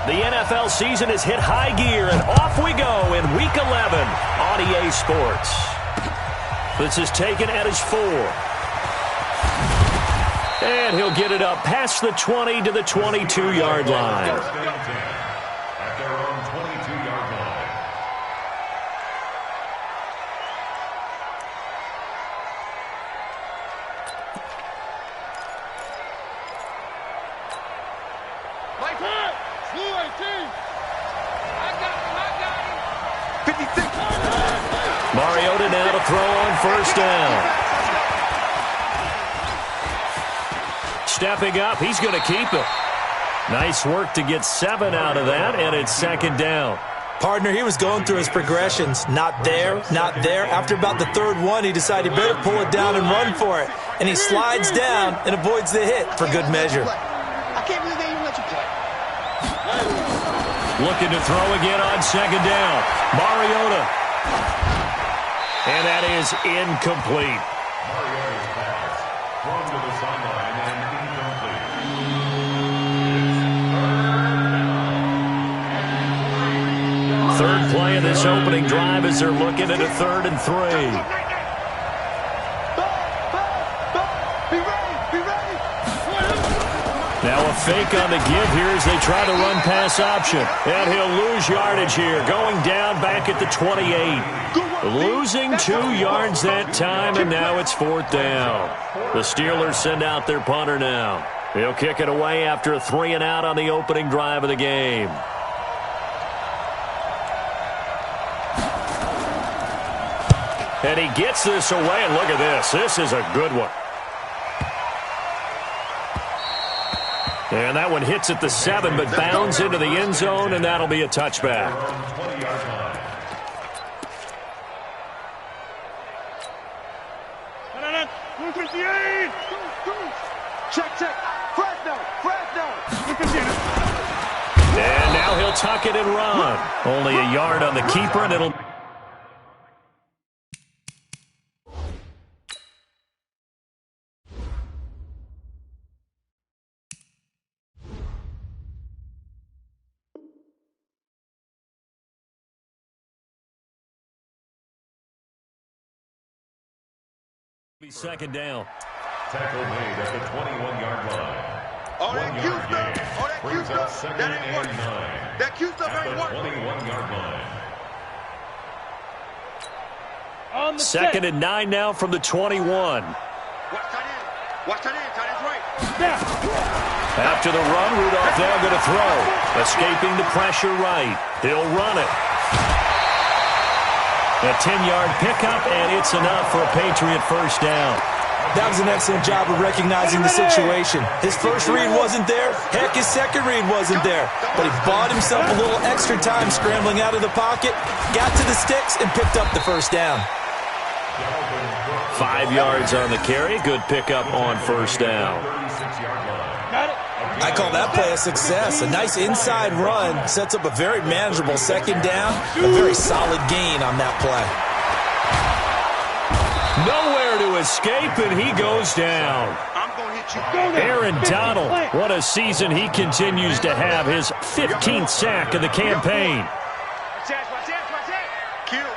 The NFL season has hit high gear, and off we go in Week 11 on EA Sports. This is taken at his 4. And he'll get it up past the 20 to the 22-yard line. At their own 22-yard line. Like what? Blue 18. I got him. 56. Mariota now to throw on first down. Stepping up, he's going to keep it. Nice work to get 7 out of that, and it's second down. Partner, he was going through his progressions. Not there, not there. After about the third one, he decided he better pull it down and run for it. And he slides down and avoids the hit for good measure. I can't believe they even let you play. Looking to throw again on second down. Mariota. And that is incomplete. Mariota's pass thrown to the sideline and incomplete. Third play of this opening drive as they're looking at a 3rd and 3. Now a fake on the give here as they try to run pass option. And he'll lose yardage here, going down back at the 28. Losing 2 yards that time, and now it's 4th down. The Steelers send out their punter now. He'll kick it away after a 3 and out on the opening drive of the game. And he gets this away, and look at this. This is a good one. And that one hits at the 7, but bounds into the end zone, and that'll be a touchback. Check. Fresno. And now he'll tuck it and run. Only a yard on the keeper, and it'll... be second down. Tackle made at the 21-yard line. Oh, that Q stuff. That ain't working. That Q stuff ain't working. 21-yard line. Second and 9 now from the 21. Watch that in. Tight end's right. After the run, Rudolph now going to throw. Escaping the pressure right. He'll run it. A 10-yard pickup, and it's enough for a Patriot first down. That was an excellent job of recognizing the situation. His first read wasn't there. Heck, his second read wasn't there. But he bought himself a little extra time scrambling out of the pocket, got to the sticks, and picked up the first down. 5 yards on the carry. Good pickup on first down. I call that play a success. A nice inside run sets up a very manageable second down. A very solid gain on that play. Nowhere to escape, and he goes down. I'm going to hit you. Aaron Donald, what a season he continues to have. His 15th sack of the campaign. Watch that. Kill.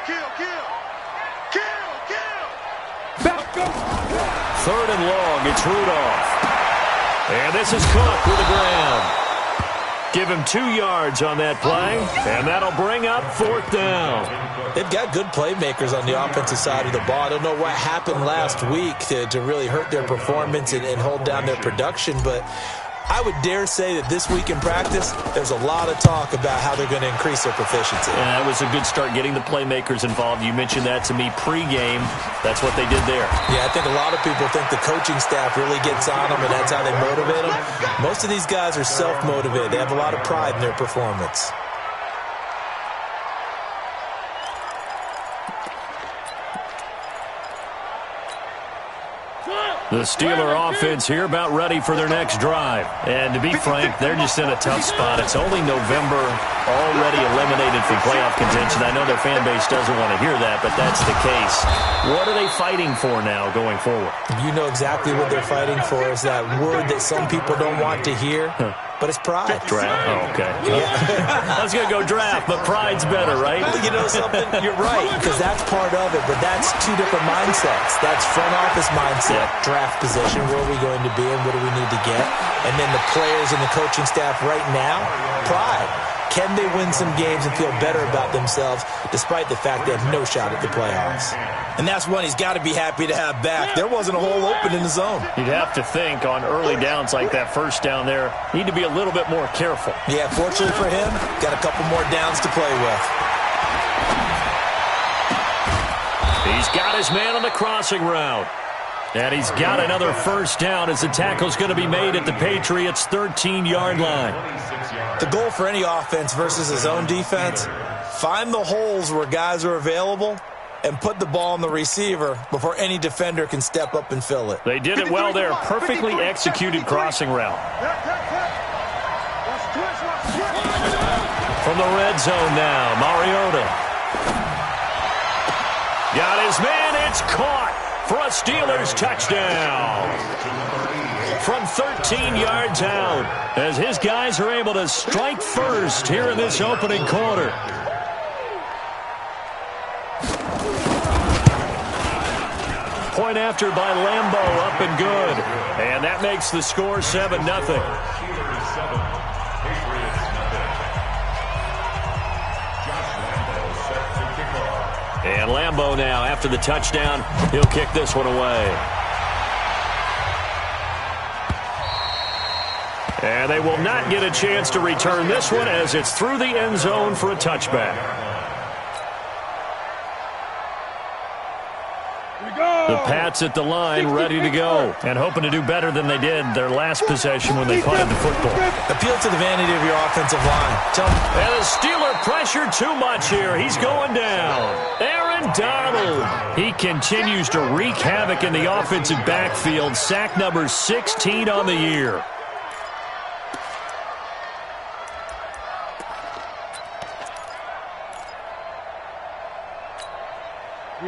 3rd and long, it's Rudolph. And this is Cook with the ground. Give him 2 yards on that play, and that'll bring up 4th down. They've got good playmakers on the offensive side of the ball. I don't know what happened last week to really hurt their performance and hold down their production, but I would dare say that this week in practice, there's a lot of talk about how they're going to increase their proficiency. Yeah, that was a good start getting the playmakers involved. You mentioned that to me pregame. That's what they did there. Yeah, I think a lot of people think the coaching staff really gets on them, and that's how they motivate them. Most of these guys are self-motivated. They have a lot of pride in their performance. The Steeler offense here about ready for their next drive. And to be frank, they're just in a tough spot. It's only November, already eliminated from playoff contention. I know their fan base doesn't want to hear that, but that's the case. What are they fighting for now going forward? You know exactly what they're fighting for, is that word that some people don't want to hear. but it's pride. Draft? Oh, okay. I was going to go draft, but pride's better, right? You know something? You're right, because that's part of it, but that's two different mindsets. That's front office mindset, draft position, where are we going to be and what do we need to get? And then the players and the coaching staff right now, pride. Can they win some games and feel better about themselves despite the fact they have no shot at the playoffs? And that's one he's got to be happy to have back. There wasn't a hole open in the zone. You'd have to think on early downs like that first down there, need to be a little bit more careful. Yeah, fortunately for him, got a couple more downs to play with. He's got his man on the crossing route. And he's got another first down as the tackle's going to be made at the Patriots' 13-yard line. The goal for any offense versus his own defense, find the holes where guys are available and put the ball on the receiver before any defender can step up and fill it. They did it well there. Perfectly executed crossing route. From the red zone now, Mariota. Got his man. It's caught for a Steelers touchdown. From 13 yards out, as his guys are able to strike first here in this opening quarter. Point after by Lambeau, up and good. And that makes the score 7-0. And Lambeau now, after the touchdown, he'll kick this one away. And they will not get a chance to return this one as it's through the end zone for a touchback. The Pats at the line, ready to go, and hoping to do better than they did their last possession when they punted the football. Appeal to the vanity of your offensive line. And the Steeler pressure too much here. He's going down. Aaron Donald. He continues to wreak havoc in the offensive backfield. Sack number 16 on the year.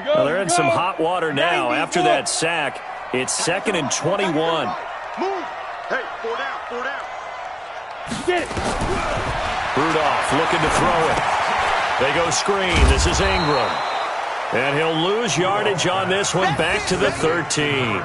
Well, they're in some hot water now. After that sack, it's 2nd and 21. Move. Hey, 4 down, 4 down. Get it. Rudolph looking to throw it. They go screen. This is Ingram. And he'll lose yardage on this one, back to the 13.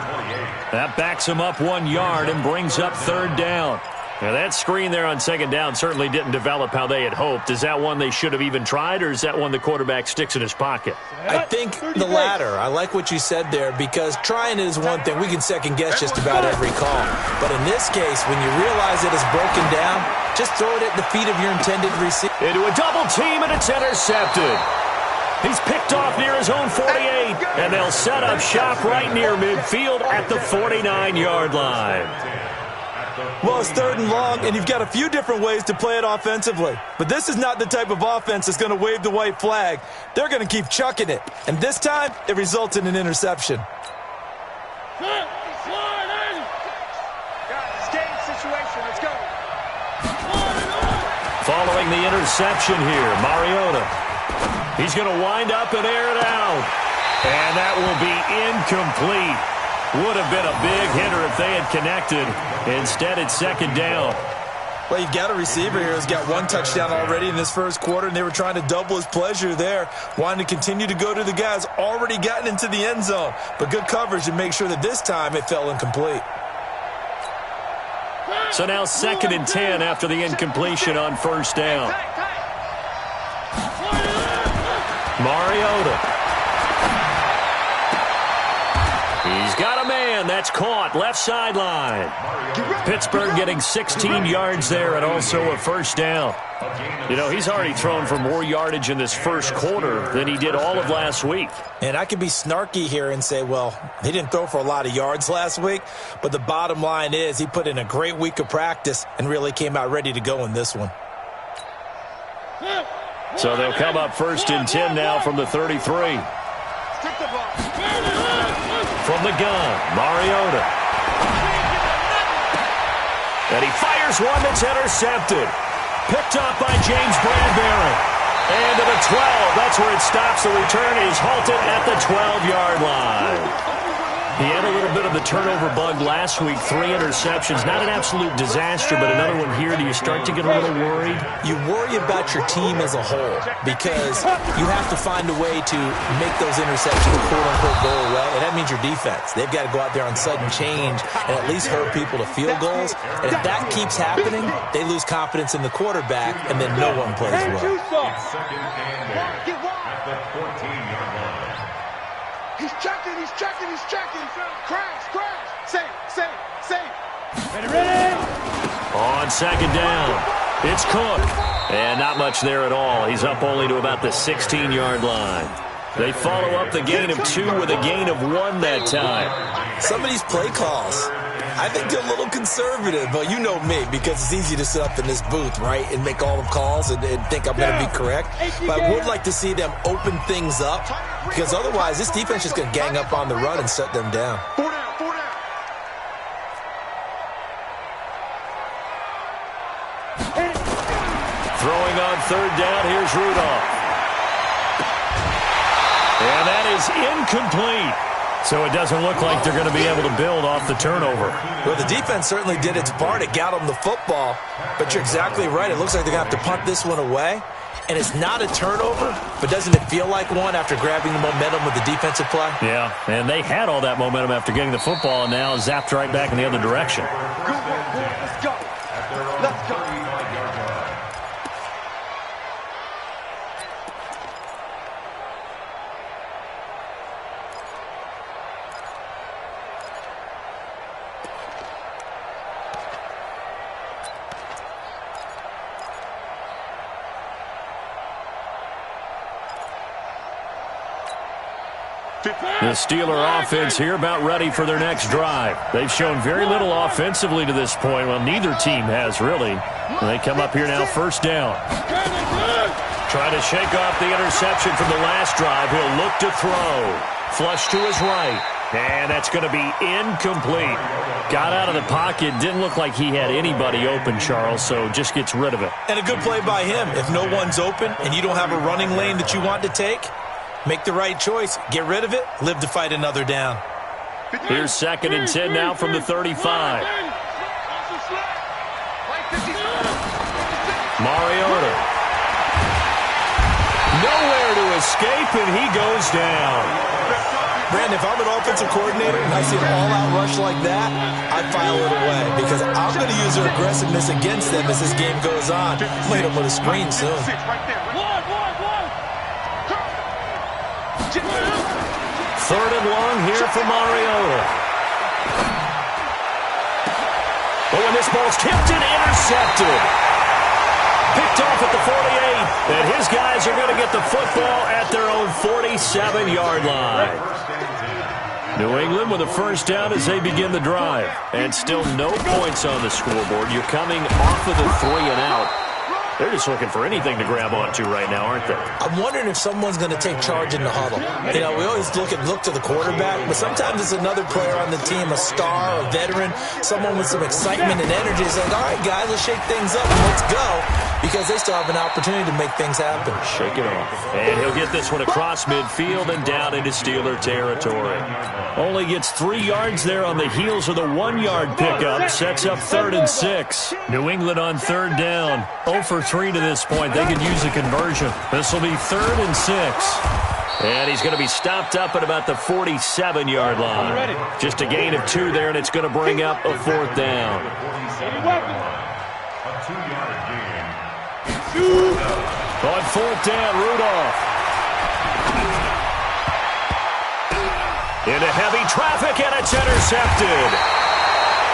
That backs him up 1 yard and brings up 3rd down. Now, that screen there on 2nd down certainly didn't develop how they had hoped. Is that one they should have even tried, or is that one the quarterback sticks in his pocket? I think the latter. I like what you said there, because trying it is one thing. We can second-guess just about every call. But in this case, when you realize it is broken down, just throw it at the feet of your intended receiver. Into a double team, and it's intercepted. He's picked off near his own 48, and they'll set up shop right near midfield at the 49-yard line. Well, it's 3rd and long, and you've got a few different ways to play it offensively. But this is not the type of offense that's going to wave the white flag. They're going to keep chucking it. And this time, it results in an interception. Following the interception here, Mariota. He's going to wind up and air it out. And that will be incomplete. Would have been a big hitter if they had connected. Instead, it's 2nd down. Well, you've got a receiver here who's got 1 touchdown already in this first quarter, and they were trying to double his pleasure there, wanting to continue to go to the guys already gotten into the end zone. But good coverage to make sure that this time it fell incomplete. So now 2nd and 10 after the incompletion on 1st down. Mariota. He's got a man. That's caught. Left sideline. Pittsburgh getting 16 yards there and also a 1st down. You know, he's already thrown for more yardage in this first quarter than he did all of last week. And I could be snarky here and say, well, he didn't throw for a lot of yards last week, but the bottom line is he put in a great week of practice and really came out ready to go in this one. So they'll come up 1st and 10 now from the 33. From the gun, Mariota. And he fires one that's intercepted. Picked up by James Bradbury. And to the 12. That's where it stops. The return is halted at the 12-yard line. He had a little bit of the turnover bug last week, 3 interceptions. Not an absolute disaster, but another one here. Do you start to get a little worried? You worry about your team as a whole because you have to find a way to make those interceptions, quote-unquote, go away, and that means your defense. They've got to go out there on sudden change and at least hurt people to field goals. And if that keeps happening, they lose confidence in the quarterback, and then no one plays well. Second and 10 at the 14-yard line. He's checking. Crash. Safe. Ready. On second down, it's Cook. And not much there at all. He's up only to about the 16-yard line. They follow up the gain of 2 with a gain of 1 that time. Some of these play calls, I think they're a little conservative, but you know me, because it's easy to sit up in this booth, right, and make all the calls and think I'm going to be correct. But I would like to see them open things up, because otherwise this defense is going to gang up on the run and shut them down. 4 down. Throwing on third down, here's Rudolph. And that is incomplete. So it doesn't look like they're going to be able to build off the turnover. Well, the defense certainly did its part. It got them the football. But you're exactly right. It looks like they're going to have to punt this one away. And it's not a turnover, but doesn't it feel like one after grabbing the momentum with the defensive play? Yeah, and they had all that momentum after getting the football and now zapped right back in the other direction. Let's go. The Steeler offense here about ready for their next drive. They've shown very little offensively to this point. Well, neither team has really. And they come up here now first down. Trying to shake off the interception from the last drive. He'll look to throw. Flush to his right. And that's going to be incomplete. Got out of the pocket. Didn't look like he had anybody open, Charles, so just gets rid of it. And a good play by him. If no one's open and you don't have a running lane that you want to take, make the right choice. Get rid of it. Live to fight another down. Here's second and 10 now from the 35. Mariota. Nowhere to escape, and he goes down. Brandon, if I'm an offensive coordinator and I see an all-out rush like that, I file it away because I'm going to use their aggressiveness against them as this game goes on. Play them with a screen soon. Third and long here for Mariota. Oh, and this ball's tipped and intercepted. Picked off at the 48, and his guys are going to get the football at their own 47-yard line. New England with a first down as they begin the drive. And still no points on the scoreboard. You're coming off of the 3 and out. They're just looking for anything to grab onto right now, aren't they? I'm wondering if someone's going to take charge in the huddle. You know, we always look to the quarterback, but sometimes it's another player on the team, a star, a veteran, someone with some excitement and energy. It's like, all right, guys, let's shake things up and let's go, because they still have an opportunity to make things happen. Shake it off. And he'll get this one across midfield and down into Steeler territory. Only gets 3 yards there on the heels of the 1-yard pickup. Sets up 3rd and 6. New England on third down. 0 for 3 to this point. They could use a conversion. This will be 3rd and 6. And he's going to be stopped up at about the 47-yard line. Just a gain of 2 there, and it's going to bring up a 4th down. A 2-yard gain. On 4th down, Rudolph. Into heavy traffic, and it's intercepted.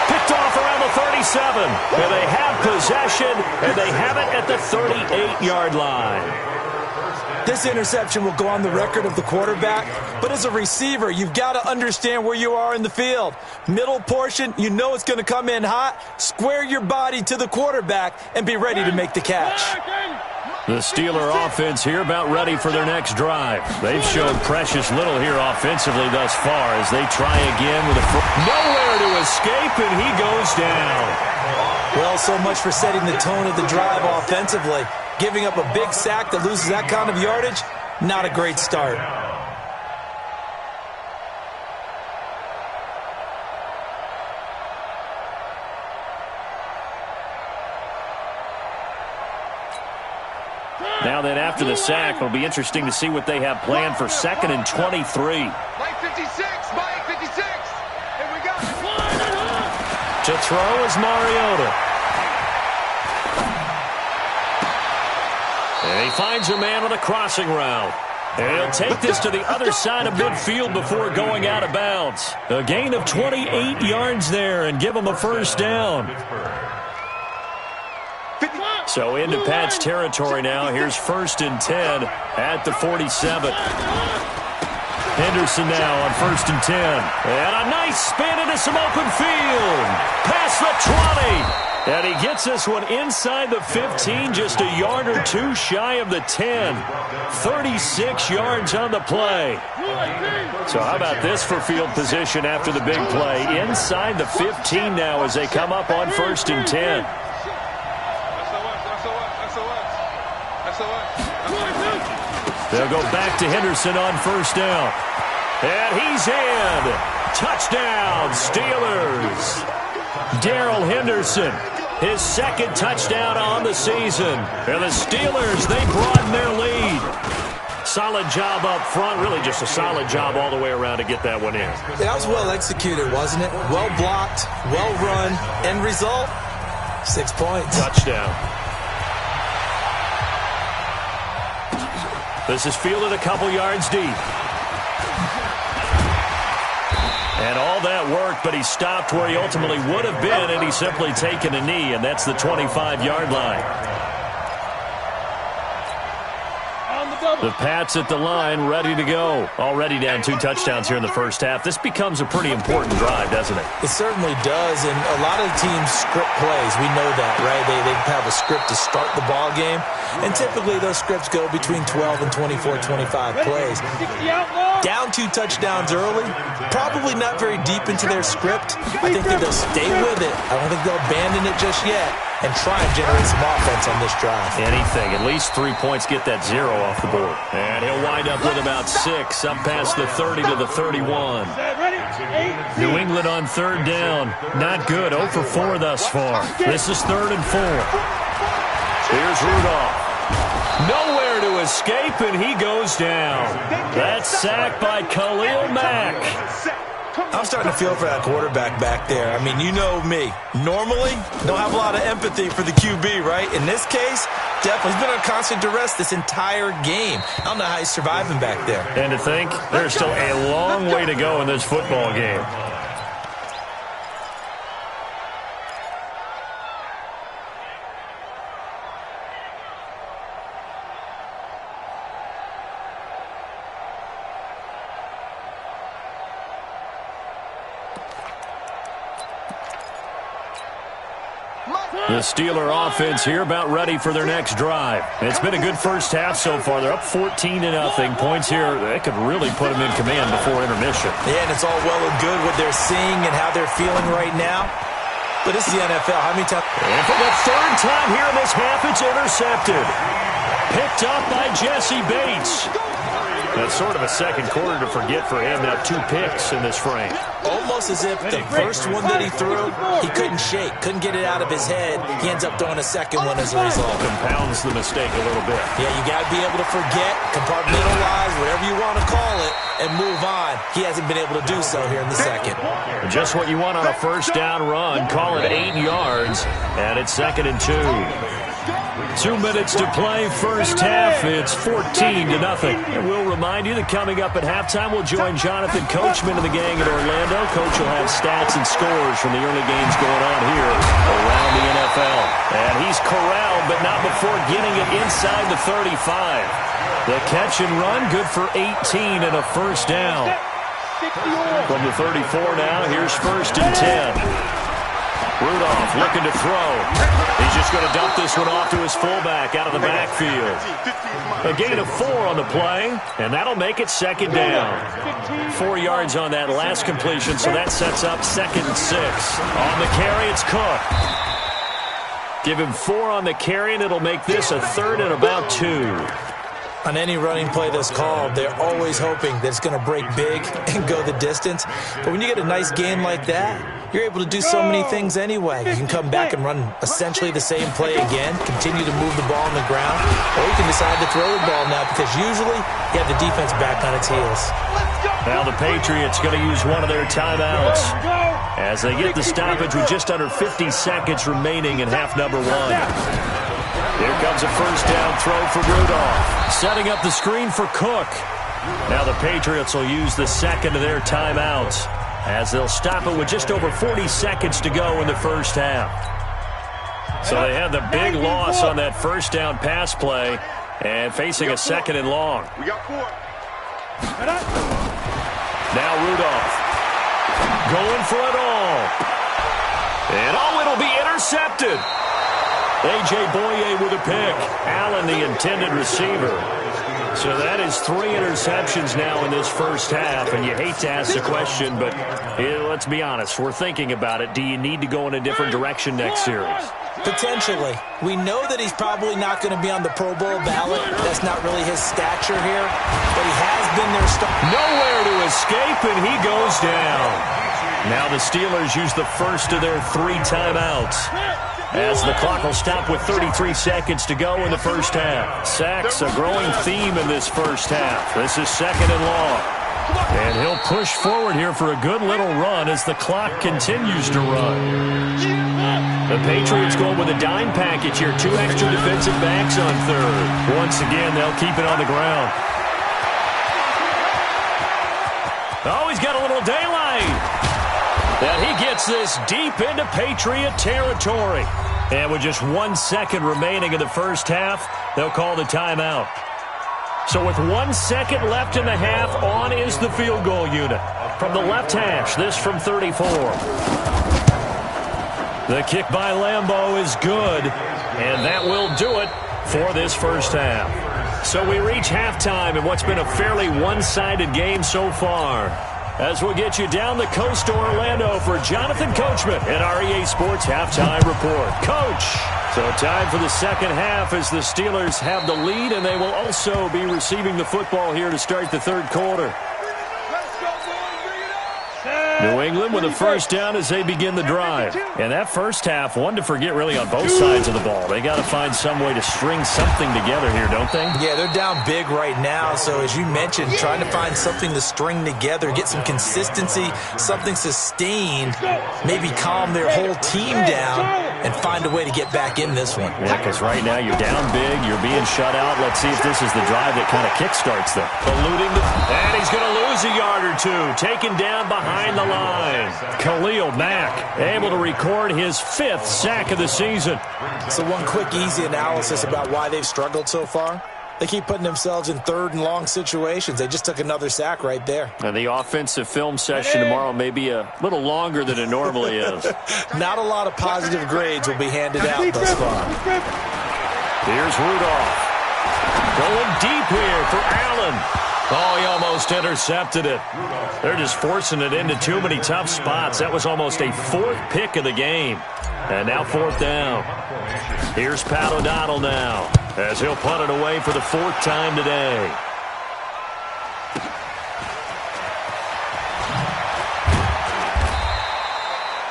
Picked off around the 37. And they have possession, and they have it at the 38-yard line. This interception will go on the record of the quarterback, but as a receiver, you've got to understand where you are in the field. Middle portion, you know it's going to come in hot. Square your body to the quarterback and be ready to make the catch. The Steeler offense here about ready for their next drive. They've shown precious little here offensively thus far as they try again with nowhere to escape, and he goes down. Well, so much for setting the tone of the drive offensively. Giving up a big sack that loses that kind of yardage, not a great start. Now then, after the sack, it'll be interesting to see what they have planned for 2nd and 23. Mike 56, Mike 56. Here we go. To throw is Mariota. And he finds a man on a crossing route. And he'll take this to the other side of midfield before going out of bounds. A gain of 28 yards there and give him a first down. So into Pat's territory now. Here's 1st and 10 at the 47. Henderson now on 1st and 10. And a nice spin into some open field. Past the 20. And he gets this one inside the 15, just a yard or two shy of the 10. 36 yards on the play. So how about this for field position after the big play? Inside the 15 now as they come up on 1st and 10. They'll go back to Henderson on 1st down. And he's in. Touchdown, Steelers. Darrell Henderson, his 2nd touchdown on the season. And the Steelers, they broaden their lead. Solid job up front. Really just a solid job all the way around to get that one in. Yeah, that was well executed, wasn't it? Well blocked, well run. End result, 6 points. Touchdown. This is fielded a couple yards deep. And all that work, but he stopped where he ultimately would have been, and he's simply taken a knee, and that's the 25-yard line. The Pats at the line, ready to go. Already down 2 touchdowns here in the first half. This becomes a pretty important drive, doesn't it? It certainly does, and a lot of teams script plays. We know that, right? They have a script to start the ball game, and typically those scripts go between 12 and 24, 25 plays. Down 2 touchdowns early, probably not very deep into their script. I think that they'll stay with it. I don't think they'll abandon it just yet and try and generate some offense on this drive. Anything. At least 3 points, get that 0 off the board. And he'll wind up with about 6, up past the 30 to the 31. New England on 3rd down. Not good. 0 for 4 thus far. This is 3rd and 4. Here's Rudolph. Nowhere to escape, and he goes down. That's sacked by Khalil Mack. I'm starting to feel for that quarterback back there. I mean, you know me. Normally, don't have a lot of empathy for the QB, right? In this case, definitely he's been on constant duress this entire game. I don't know how he's surviving back there. And to think, there's still a long way to go in this football game. The Steeler offense here about ready for their next drive. It's been a good first half so far. They're up 14-0. Points here, they could really put them in command before intermission. Yeah, and it's all well and good what they're seeing and how they're feeling right now. But this is the NFL. How many times? And for the 3rd time here in this half, it's intercepted. Picked up by Jesse Bates. That's sort of a second quarter to forget for him. Now 2 picks in this frame. Almost as if the first one that he threw, he couldn't shake, couldn't get it out of his head. He ends up throwing a second one as a result. Compounds the mistake a little bit. Yeah, you got to be able to forget, compartmentalize, whatever you want to call it, and move on. He hasn't been able to do so here in the second. Just what you want on a first down run. Call it 8 yards, and it's 2nd and 2. 2 minutes to play, first half. It's 14-0. And we'll remind you that coming up at halftime, we'll join Jonathan Coachman and the gang in Orlando. Coach will have stats and scores from the early games going on here around the NFL. And he's corralled, but not before getting it inside the 35. The catch and run, good for 18 and a first down. From the 34 now, here's 1st and 10. Rudolph looking to throw. He's just going to dump this one off to his fullback out of the backfield. A gain of 4 on the play, and that'll make it 2nd down. 4 yards on that last completion, so that sets up 2nd and 6. On the carry, it's Cook. Give him 4 on the carry, and it'll make this a 3rd and about 2. On any running play that's called, they're always hoping that it's going to break big and go the distance. But when you get a nice game like that, you're able to do so many things anyway. You can come back and run essentially the same play again, continue to move the ball on the ground, or you can decide to throw the ball now because usually you have the defense back on its heels. Now the Patriots going to use one of their timeouts as they get the stoppage with just under 50 seconds remaining in half number one. Here comes a first down throw for Rudolph. Setting up the screen for Cook. Now the Patriots will use the second of their timeouts as they'll stop it with just over 40 seconds to go in the first half. So they had the big loss on that first down pass play and facing a second and long. Now Rudolph going for it all. And it'll be intercepted. A.J. Boye with a pick. Allen, the intended receiver. So that is 3 interceptions now in this first half, and you hate to ask the question, but let's be honest. We're thinking about it. Do you need to go in a different direction next series? Potentially. We know that he's probably not going to be on the Pro Bowl ballot. That's not really his stature here, but he has been their star. Nowhere to escape, and he goes down. Now the Steelers use the first of their 3 timeouts, as the clock will stop with 33 seconds to go in the first half. Sacks, a growing theme in this first half. This is second and long. And he'll push forward here for a good little run as the clock continues to run. The Patriots go with a dime package here. 2 extra defensive backs on third. Once again, they'll keep it on the ground. Oh, he's got a little daylight. And he gets this deep into Patriot territory. And with just 1 second remaining in the first half, they'll call the timeout. So with 1 second left in the half, on is the field goal unit. From the left hash, this from 34. The kick by Lambeau is good, and that will do it for this first half. So we reach halftime in what's been a fairly one-sided game so far. As we'll get you down the coast to Orlando for Jonathan Coachman at our EA Sports Halftime Report. Coach! So time for the second half as the Steelers have the lead, and they will also be receiving the football here to start the third quarter. New England with a first down as they begin the drive. And that first half, one to forget really on both sides of the ball. They got to find some way to string something together here, don't they? Yeah, they're down big right now. So as you mentioned, trying to find something to string together, get some consistency, something sustained, maybe calm their whole team down and find a way to get back in this one. Yeah, because right now you're down big, you're being shut out. Let's see if this is the drive that kind of kickstarts them. And he's going to lose a yard or two, taken down behind the line. Khalil Mack able to record his 5th sack of the season. So one quick, easy analysis about why they've struggled so far. They keep putting themselves in third and long situations. They just took another sack right there. And the offensive film session tomorrow may be a little longer than it normally is. Not a lot of positive grades will be handed out thus far. Here's Rudolph. Going deep here for Allen. Oh, he almost intercepted it. They're just forcing it into too many tough spots. That was almost a 4th pick of the game. And now 4th down. Here's Pat O'Donnell now, as he'll punt it away for the 4th time today.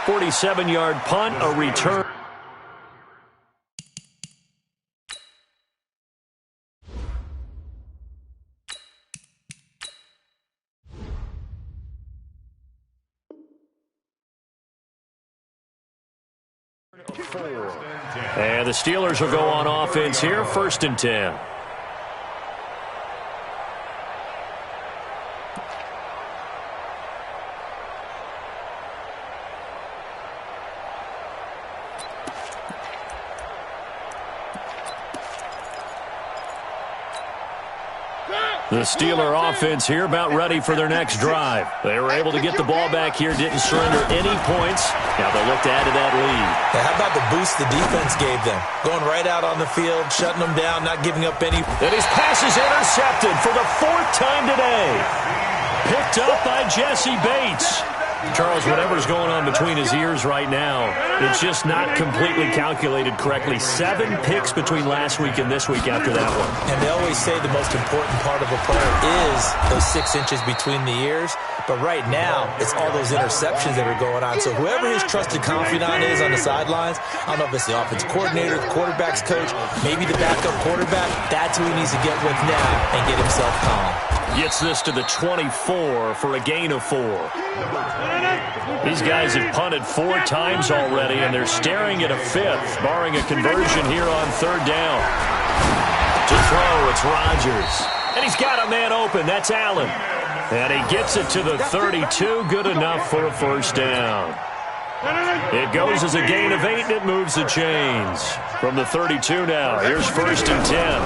.47-yard punt, a return. And the Steelers will go on offense here, 1st and 10. The Steeler offense here about ready for their next drive. They were able to get the ball back here, didn't surrender any points. Now they look to add to that lead. Yeah, how about the boost the defense gave them? Going right out on the field, shutting them down, not giving up any. And his pass is intercepted for the 4th time today. Picked up by Jesse Bates. Charles, whatever's going on between his ears right now, it's just not completely calculated correctly. 7 picks between last week and this week after that one. And they always say the most important part of a player is those 6 inches between the ears. But right now, it's all those interceptions that are going on. So whoever his trusted confidant is on the sidelines, I don't know if it's the offensive coordinator, the quarterback's coach, maybe the backup quarterback, that's who he needs to get with now and get himself calm. Gets this to the 24 for a gain of 4. These guys have punted 4 times already, and they're staring at a 5th, barring a conversion here on 3rd down. To throw, it's Rodgers. And he's got a man open. That's Allen. And he gets it to the 32. Good enough for a 1st down. It goes as a gain of 8, and it moves the chains. From the 32 now, here's 1st and 10.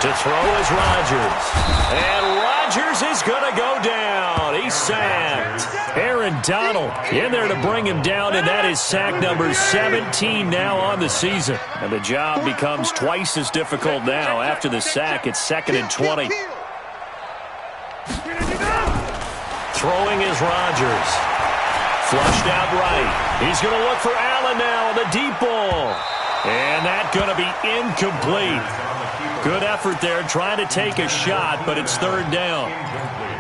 To throw is Rodgers. And Rodgers is going to go down. He's sacked. Aaron Donald in there to bring him down, and that is sack number 17 now on the season. And the job becomes twice as difficult now. After the sack, it's 2nd and 20. Throwing is Rodgers. Flushed out right. He's going to look for Allen now on the deep ball. And that's going to be incomplete. Good effort there trying to take a shot, but it's 3rd down.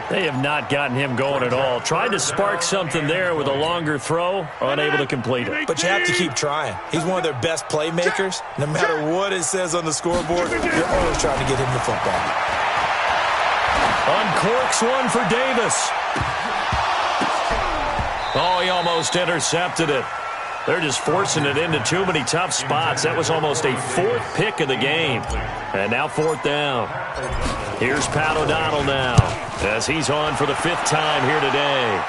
They have not gotten him going at all. Tried to spark something there with a longer throw, unable to complete it. But you have to keep trying. He's one of their best playmakers. No matter what it says on the scoreboard, you're always trying to get him the football. Uncorks one for Davis. Oh, he almost intercepted it. They're just forcing it into too many tough spots. That was almost a 4th pick of the game. And now 4th down. Here's Pat O'Donnell now as he's on for the 5th time here today.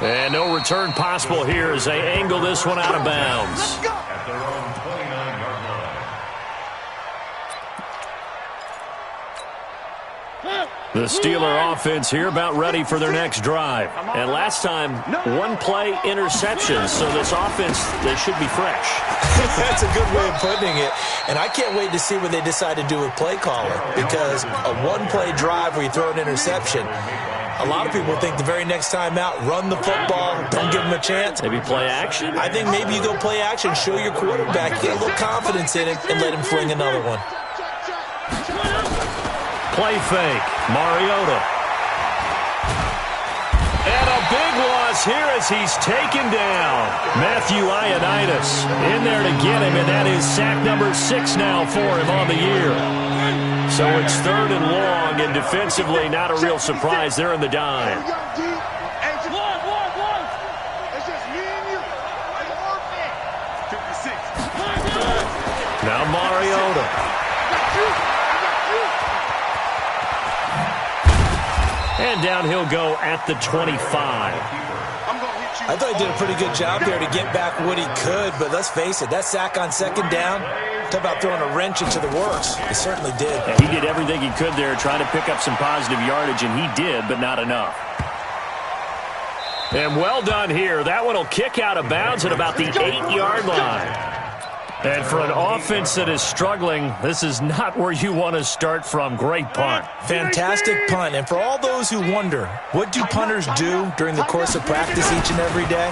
And no return possible here as they angle this one out of bounds. At their own 29-yard line. The Steeler offense here about ready for their next drive. And last time, 1-play interception. So this offense, they should be fresh. That's a good way of putting it. And I can't wait to see what they decide to do with play calling. Because a 1-play drive where you throw an interception, a lot of people think the very next time out, run the football, don't give them a chance. Maybe play action? I think maybe you go play action, show your quarterback, get a little confidence in him, and let him fling another one. Play fake, Mariota. And a big loss here as he's taken down. Matthew Ioannidis in there to get him, and that is sack number 6 now for him on the year. So it's 3rd and long, and defensively not a real surprise. They're in the dime. Now Mariota. And down he'll go at the 25. I thought he did a pretty good job there to get back what he could, but let's face it, that sack on 2nd down, talk about throwing a wrench into the works. He certainly did. And he did everything he could there, trying to pick up some positive yardage, and he did, but not enough. And well done here. That one will kick out of bounds at about the 8-yard line. And for an offense that is struggling, this is not where you want to start from. Great punt. Fantastic punt. And for all those who wonder, what do punters do during the course of practice each and every day?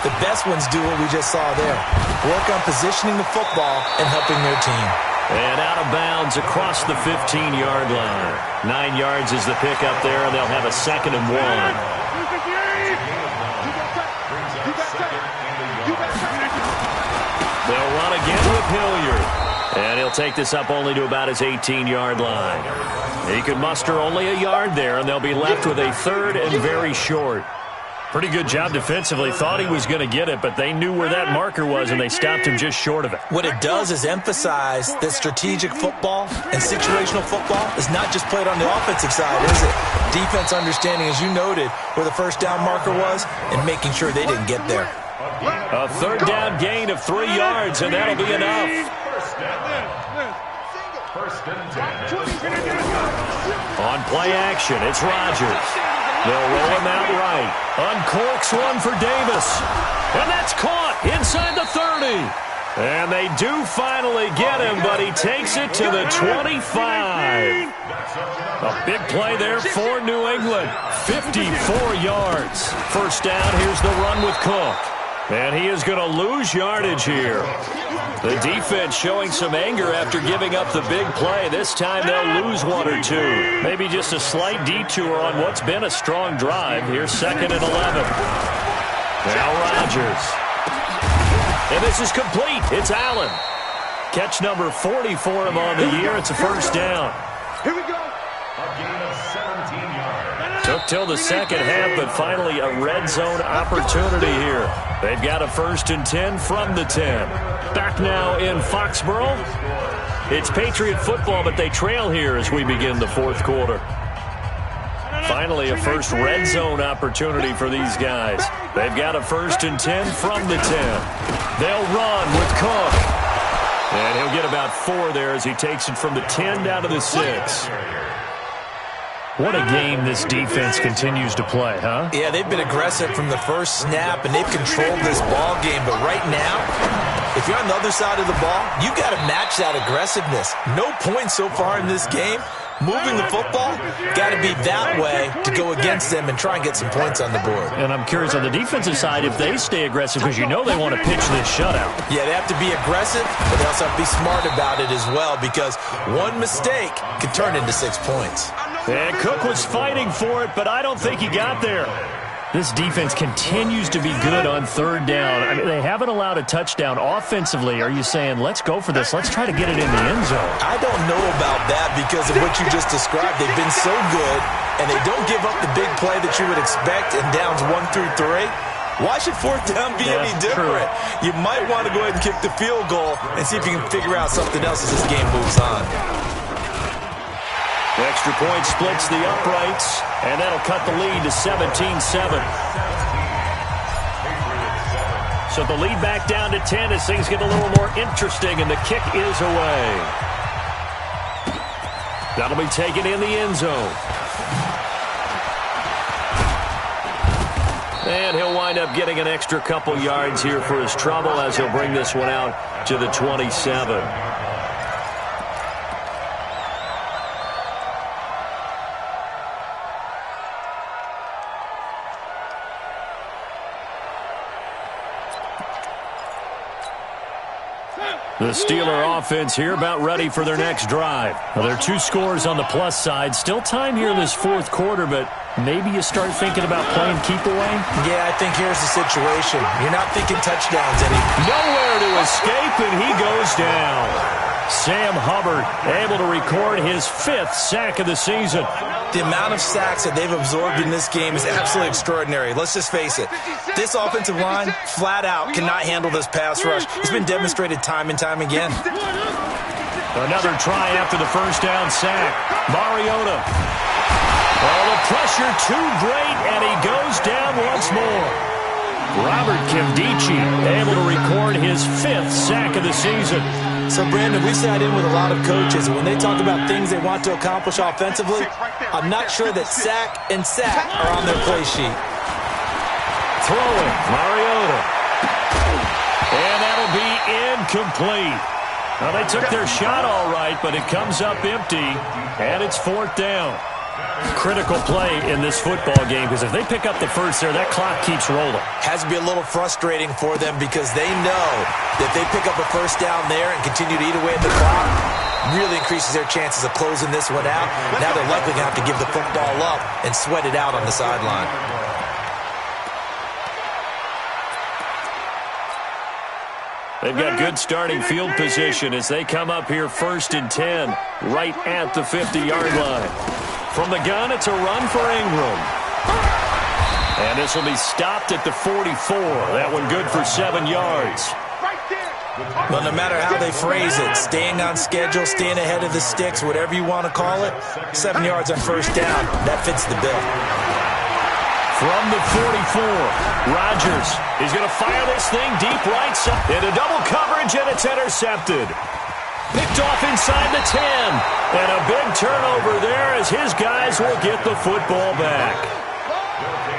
The best ones do what we just saw there. Work on positioning the football and helping their team. And out of bounds across the 15-yard line. 9 yards is the pickup there, and they'll have a 2nd and 1. They'll run again with Hilliard. And he'll take this up only to about his 18-yard line. He can muster only a yard there, and they'll be left with a 3rd and very short. Pretty good job defensively. Thought he was going to get it, but they knew where that marker was, and they stopped him just short of it. What it does is emphasize that strategic football and situational football is not just played on the offensive side, is it? Defense understanding, as you noted, where the 1st down marker was and making sure they didn't get there. A 3rd down gain of 3 yards, and that'll be enough. On play action, it's Rodgers. They'll roll him out right. Uncorks one for Davis. And that's caught inside the 30. And they do finally get him, but he takes it to the 25. A big play there for New England. 54 yards. First down, here's the run with Cook. And he is going to lose yardage here. The defense showing some anger after giving up the big play. This time they'll lose one or two. Maybe just a slight detour on what's been a strong drive. Here's 2nd and 11. Now Rodgers. And this is complete. It's Allen. Catch number 40 for him on the year. It's a first down. Here we go. A gain of 17 yards. Took till the second half, but finally a red zone opportunity here. They've got a 1st and 10 from the 10. Back now in Foxborough. It's Patriot football, but they trail here as we begin the 4th quarter. Finally a first red zone opportunity for these guys. They've got a 1st and 10 from the 10. They'll run with Cook. And he'll get about 4 there as he takes it from the 10 down to the 6. What a game this defense continues to play, huh? Yeah, they've been aggressive from the first snap, and they've controlled this ball game. But right now, if you're on the other side of the ball, you got to match that aggressiveness. No points so far in this game. Moving the football, got to be that way to go against them and try and get some points on the board. And I'm curious on the defensive side if they stay aggressive, because you know they want to pitch this shutout. Yeah, they have to be aggressive, but they also have to be smart about it as well, because one mistake could turn into 6 points. And Cook was fighting for it, but I don't think he got there. This defense continues to be good on 3rd down. I mean, they haven't allowed a touchdown offensively. Are you saying, let's go for this, let's try to get it in the end zone? I don't know about that because of what you just described. They've been so good, and they don't give up the big play that you would expect in downs 1 through 3. Why should 4th down be any different? True. You might want to go ahead and kick the field goal and see if you can figure out something else as this game moves on. The extra point splits the uprights, and that'll cut the lead to 17-7. So the lead back down to 10 as things get a little more interesting, and the kick is away. That'll be taken in the end zone. And he'll wind up getting an extra couple yards here for his trouble as he'll bring this one out to the 27. The Steeler offense here about ready for their next drive. Well, there are 2 scores on the plus side. Still time here in this 4th quarter, but maybe you start thinking about playing keep away? Yeah, I think here's the situation. You're not thinking touchdowns anymore. Nowhere to escape, and he goes down. Sam Hubbard able to record his 5th sack of the season. The amount of sacks that they've absorbed in this game is absolutely extraordinary. Let's just face it. This offensive line, flat out, cannot handle this pass rush. It's been demonstrated time and time again. Another try after the first down sack. Mariota. Oh, the pressure too great, and he goes down once more. Robert Kimdichie able to record his 5th sack of the season. So, Brandon, we sat in with a lot of coaches, and when they talk about things they want to accomplish offensively, I'm not sure that sack and sack are on their play sheet. Throwing, Mariota. And that'll be incomplete. Well, they took their shot all right, but it comes up empty, and it's 4th down. Critical play in this football game, because if they pick up the first there, that clock keeps rolling. Has to be a little frustrating for them because they know that if they pick up a first down there and continue to eat away at the clock, really increases their chances of closing this one out. Now they're likely going to have to give the football up and sweat it out on the sideline. They've got good starting field position as they come up here 1st and 10, right at the 50-yard line. From the gun, it's a run for Ingram. And this will be stopped at the 44. That one good for 7 yards. Well, no matter how they phrase it, staying on schedule, staying ahead of the sticks, whatever you want to call it, 7 yards on first down, that fits the bill. From the 44, Rodgers is going to fire this thing deep right side. Into double coverage, and it's intercepted. Picked off inside the 10. And a big turnover there as his guys will get the football back.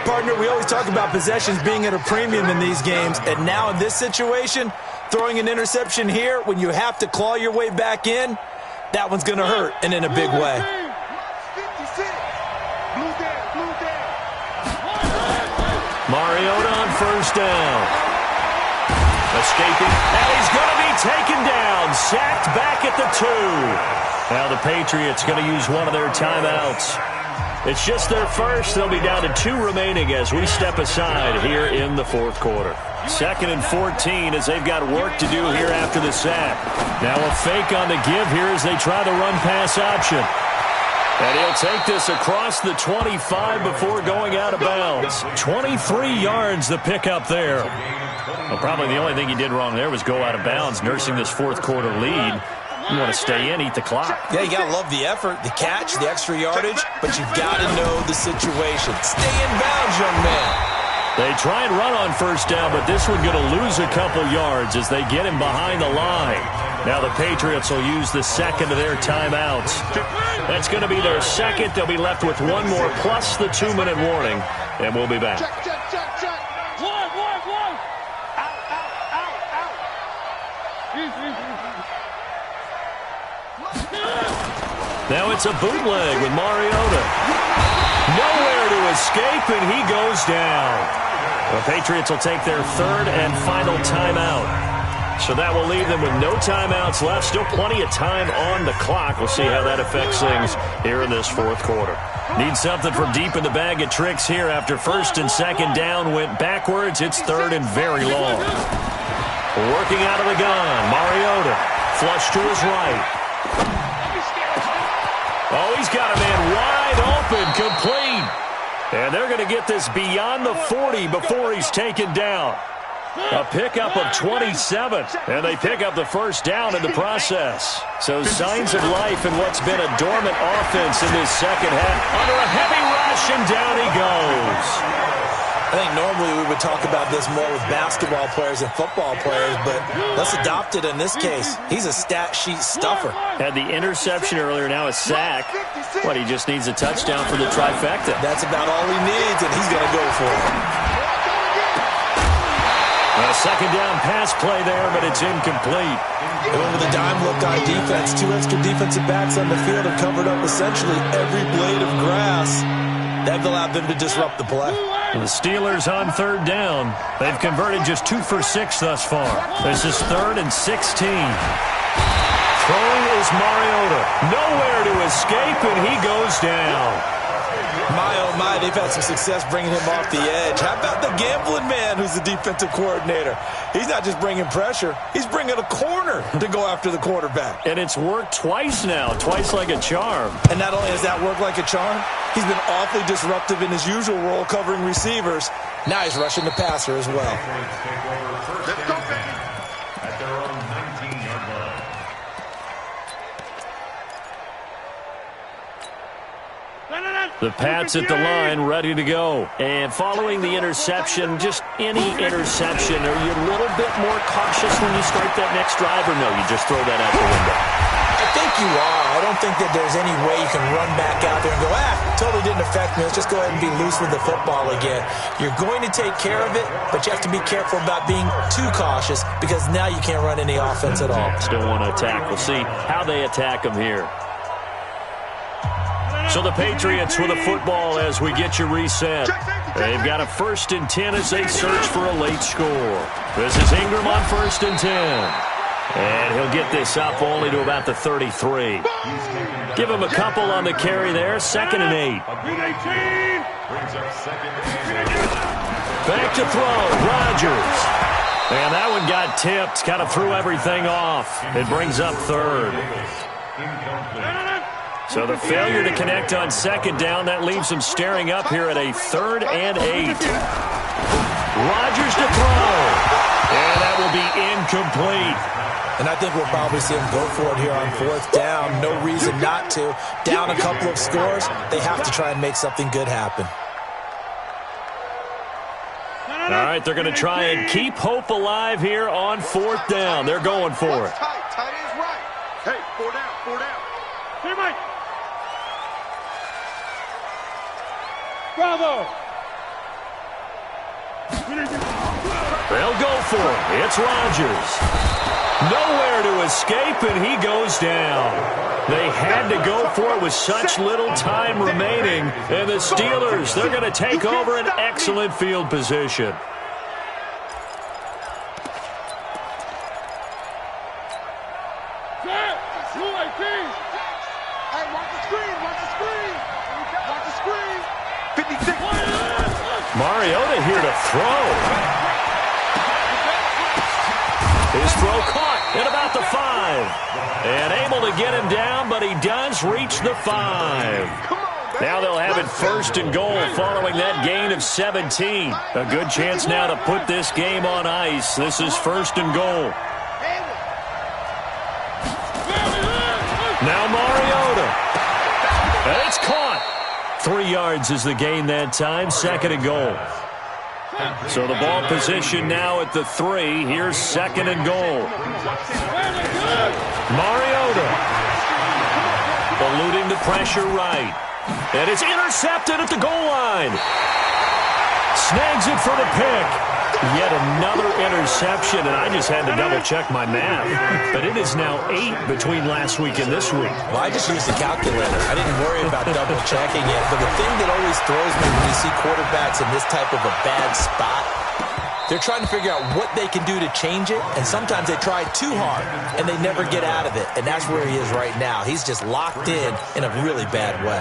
Partner, we always talk about possessions being at a premium in these games, and now in this situation, Throwing an interception here when you have to claw your way back in, that one's going to hurt, and in a big way. Mariota on first down. Escaping, and he's going to be taken down. Sacked back at the 2. Now the Patriots going to use one of their timeouts. It's just their first. They'll be down to 2 remaining as we step aside here in the fourth quarter. 2nd and 14 as they've got work to do here after the sack. Now a fake on the give here as they try the run-pass option. And he'll take this across the 25 before going out of bounds. 23 yards the pickup there. Well, probably the only thing he did wrong there was go out of bounds, nursing this fourth quarter lead. You want to stay in, eat the clock. Yeah, you got to love the effort, the catch, the extra yardage, but you've got to know the situation. Stay in bounds, young man. They try and run on first down, but this one going to lose a couple yards as they get him behind the line. Now the Patriots will use the second of their timeouts. That's going to be their second. They'll be left with one more plus the 2-minute warning, and we'll be back. Now it's a bootleg with Mariota. Nowhere to escape, and he goes down. The Patriots will take their 3rd and final timeout. So that will leave them with no timeouts left. Still plenty of time on the clock. We'll see how that affects things here in this fourth quarter. Need something from deep in the bag of tricks here after 1st and 2nd down went backwards. It's 3rd and very long. Working out of the gun, Mariota. Flush to his right. Oh, he's got a man wide open, complete. And they're going to get this beyond the 40 before he's taken down. A pickup of 27, and they pick up the first down in the process. So signs of life in what's been a dormant offense in this second half. Under a heavy rush, and down he goes. I think normally we would talk about this more with basketball players and football players, but let's adopt it in this case. He's a stat sheet stuffer. Had the interception earlier, now a sack. What, he just needs a touchdown for the trifecta. That's about all he needs, and he's going to go for it. A second down pass play there, but it's incomplete. They went with a dime look on defense. 2 extra defensive backs on the field have covered up essentially every blade of grass. That allowed them to disrupt the play. The Steelers on 3rd down. They've converted just 2 for 6 thus far. This is 3rd and 16. Throwing is Mariota. Nowhere to escape, and he goes down. My, oh my, they've had some success bringing him off the edge. How about the gambling man who's the defensive coordinator? He's not just bringing pressure. He's bringing a corner to go after the quarterback. And it's worked twice now, twice like a charm. And not only has that worked like a charm, he's been awfully disruptive in his usual role covering receivers. Now he's rushing the passer as well. Let's go, baby. At their own 19-yard line. The Pats at the line, ready to go. And following the interception, just any interception, are you a little bit more cautious when you start that next drive, or no, you just throw that out the window? I think you are. I don't think that there's any way you can run back out there and go, totally didn't affect me. Let's just go ahead and be loose with the football again. You're going to take care of it, but you have to be careful about being too cautious because now you can't run any offense at all. Still want to attack. We'll see how they attack them here. So the Patriots with a football as we get you reset. They've got a 1st and 10 as they search for a late score. This is Ingram on 1st and 10. And he'll get this up only to about the 33. Give him a couple on the carry there. 2nd and 8. Back to throw. Rodgers. And that one got tipped. Kind of threw everything off. It brings up 3rd. So the failure to connect on 2nd down, that leaves them staring up here at a 3rd and 8. Rodgers to throw. And that will be incomplete. And I think we'll probably see him go for it here on 4th down. No reason not to. Down a couple of scores, they have to try and make something good happen. All right, they're going to try and keep hope alive here on 4th down. They're going for it. Tight is right. Hey, 4 down, 4 down. Hey, Mike. Bravo. They'll go for it. It's Rodgers. Nowhere to escape, and he goes down. They had to go for it with such little time remaining. And the Steelers, they're going to take over an excellent field position. Mariota here to throw. His throw caught at about the 5. And able to get him down, but he does reach the 5. Now they'll have it 1st and goal following that gain of 17. A good chance now to put this game on ice. This is 1st and goal. Now Mariota. And it's caught. 3 yards is the gain that time. 2nd and goal. So the ball position now at the 3. Here's 2nd and goal. Mariota eluding the pressure right. And it's intercepted at the goal line. Snags it for the pick. Yet another interception, and I just had to double-check my math. But it is now 8 between last week and this week. Well, I just used the calculator. I didn't worry about double-checking it. But the thing that always throws me when you see quarterbacks in this type of a bad spot, they're trying to figure out what they can do to change it, and sometimes they try too hard, and they never get out of it. And that's where he is right now. He's just locked in a really bad way.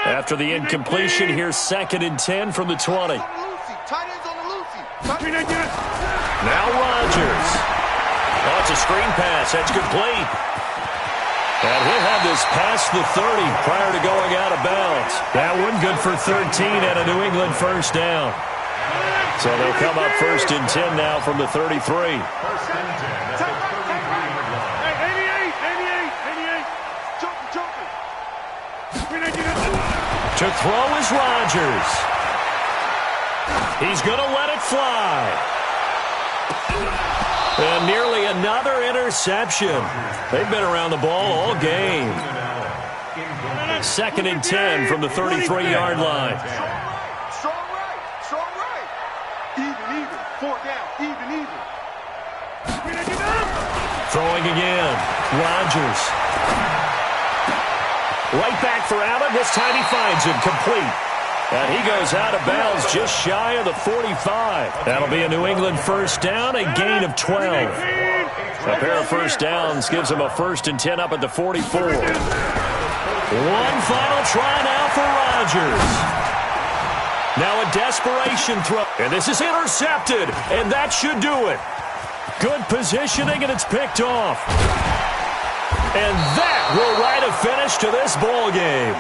After the incompletion, here's 2nd and 10 from the 20. Now Rodgers. Oh, it's a screen pass. That's complete. And he'll have this past the 30 prior to going out of bounds. That one good for 13 and a New England 1st down. So they'll come up 1st and 10 now from the 33. To throw is Rodgers. He's going to let it fly. And nearly another interception. They've been around the ball all game. 2nd and 10 from the 33-yard line. Strong right. Even. 4 down. Even. Throwing again. Rodgers. Right back for Allen. This time he finds him complete. And he goes out of bounds just shy of the 45. That'll be a New England 1st down, a gain of 12. A pair of 1st downs gives him a 1st and 10 up at the 44. One final try now for Rodgers. Now a desperation throw. And this is intercepted. And that should do it. Good positioning, and it's picked off. And that will write a finish to this ball game.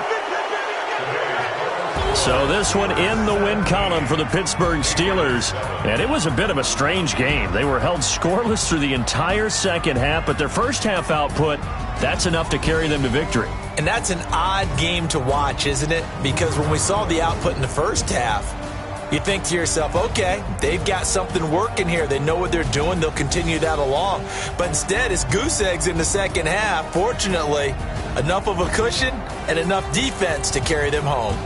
So this one in the win column for the Pittsburgh Steelers. And it was a bit of a strange game. They were held scoreless through the entire 2nd half, but their 1st half output, that's enough to carry them to victory. And that's an odd game to watch, isn't it? Because when we saw the output in the 1st half, you think to yourself, okay, they've got something working here. They know what they're doing. They'll continue that along. But instead, it's goose eggs in the 2nd half. Fortunately, enough of a cushion and enough defense to carry them home.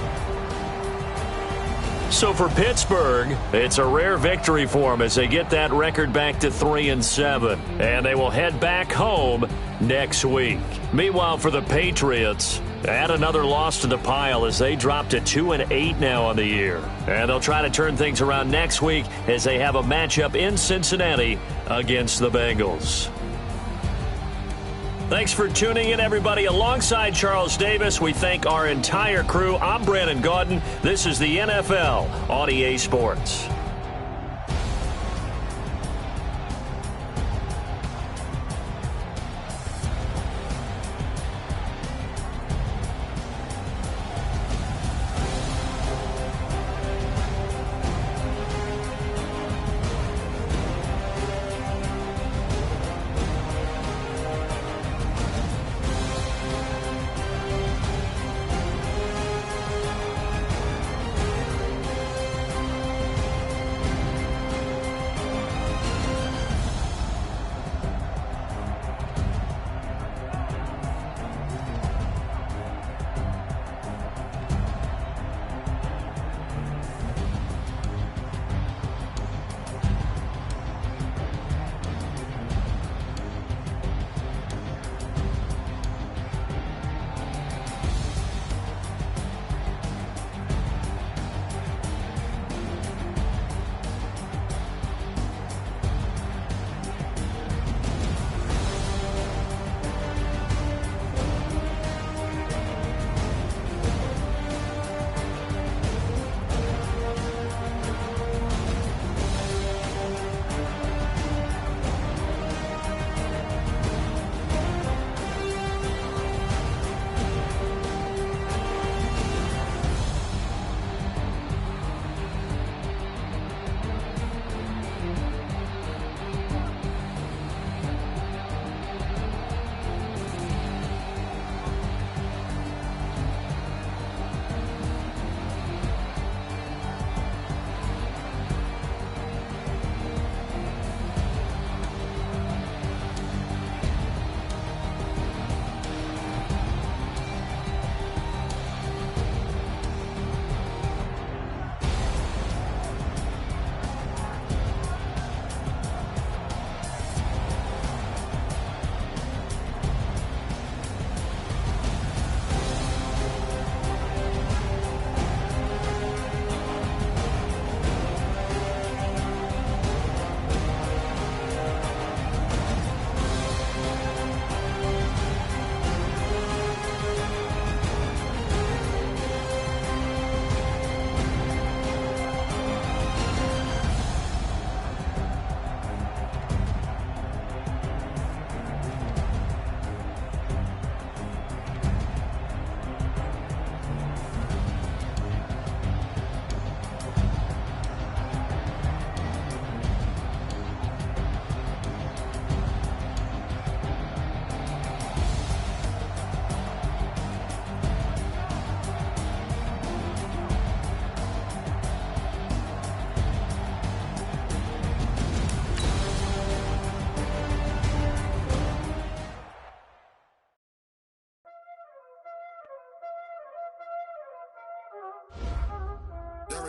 So for Pittsburgh, it's a rare victory for them as they get that record back to 3-7. And they will head back home next week. Meanwhile, for the Patriots, add another loss to the pile as they drop to 2-8 now on the year. And they'll try to turn things around next week as they have a matchup in Cincinnati against the Bengals. Thanks for tuning in, everybody. Alongside Charles Davis, we thank our entire crew. I'm Brandon Gaudin. This is the NFL on EA Sports.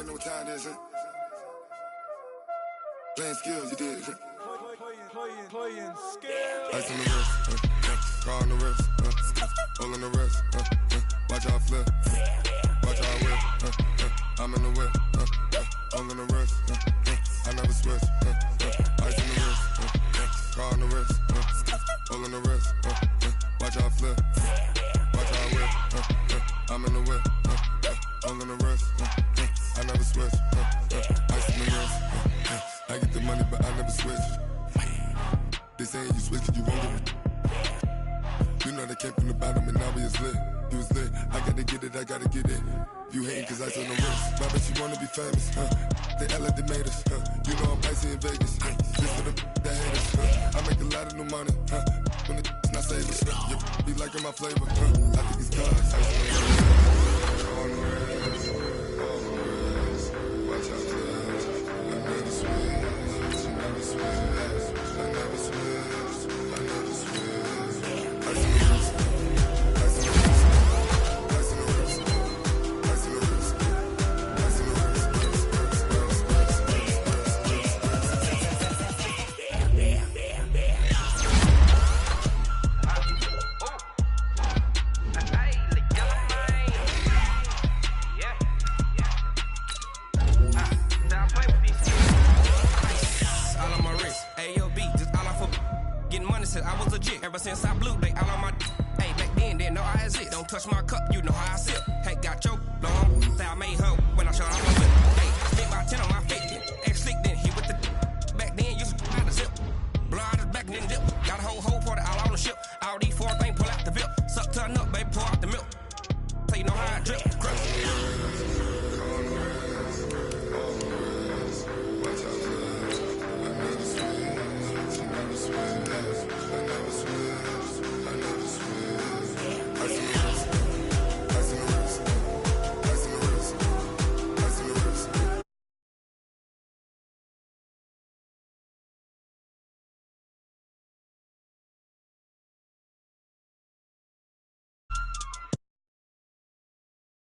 already know what time it is, huh? Playing skills, you did, huh? Playing skills. Ice on the wrist, car on the wrist, hole in the wrist, watch how I flip, watch how I whip, I'm in the whip, hole in the wrist, I never switch, ice on the wrist, car on the wrist, hole in the wrist, watch how I flip, watch how I whip, I'm in the whip, hole in the wrist, I never switch, ice on the wrist, I get the money but I never switch. They saying you switch 'cause you won't get it. You know they came from the bottom and now we is lit. You was lit, I gotta get it, I gotta get it. You hating 'cause ice on the wrist. I bet you wanna be famous, They act like they made us, You know I'm icy in Vegas, Just for the that haters, I make a lot of new money, When the not savers, You be liking my flavor, I think it's cause ice on the wrist. On the wrist, on the wrist. Watch out for this. I never switch, I never switch. I never switch, I never switch. Ice in the wrist, ice in the wrist, ice in the wrist, ice in the wrist, ice in the wrist, Since I was legit, ever since I blew, they all on my hey, back then, didn't know I had it. Don't touch my cup, you know how I sip. Hey, got choked, long, say I made her when I shot off.